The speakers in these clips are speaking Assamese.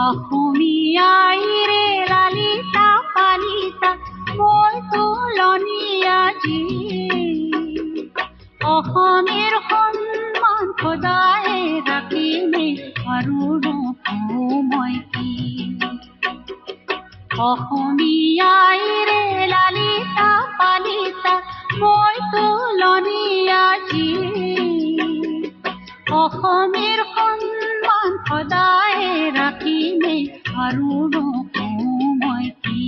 অসমীয়াইৰে লালিতা পালিতা মোৰ তুলনীয়া জী অসমীৰ সন্মান সদায় ৰাখিমে আৰু নকওঁ মই কি অসমীয়াইৰে লালিতা পালিতা মই তুলনীয়া জী অসমীৰ সন্মান সদায় ৰাখিমে আৰু নকওঁ মই কি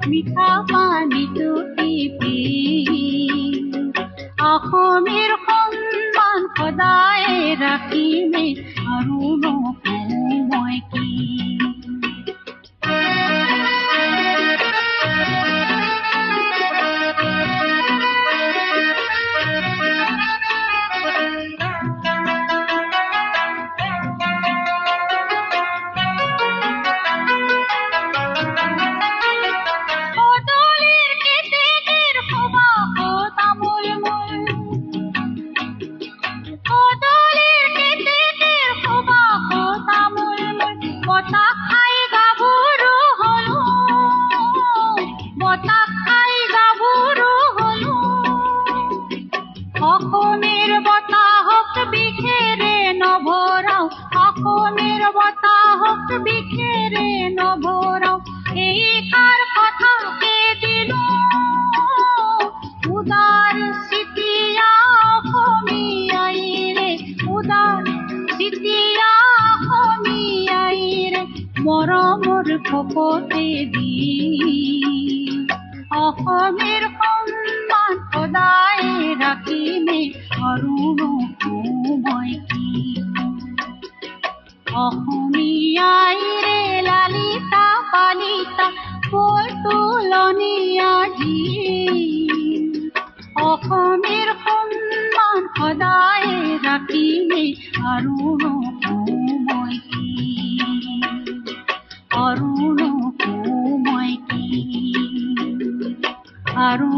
মিঠা পানীটো টিপি অসমীৰ সন্মান সদায় ৰাখিমে আৰু নকওঁ মই কি অসমীৰ বতাহক বিখেৰে নভৰাও অসমীৰ বতাহক বিখেৰে নভৰাও এই কাৰ কথাকে দিলো উদাৰ চিতিয়া অসমীয়াইৰে উদাৰ চিতিয়া অসমীয়াইৰে মৰমৰ ভকতে দি অসমীৰ সন্মান সদায় ৰাখিমে আৰু নকওঁ মই কি অসমীয়াইৰে লালিতা পালিতা মোৰ তুলনীয়া জী অসমীৰ সন্মান সদায় ৰাখিমে আৰু নকওঁ মই কি আৰু নকওঁ মই কি আৰু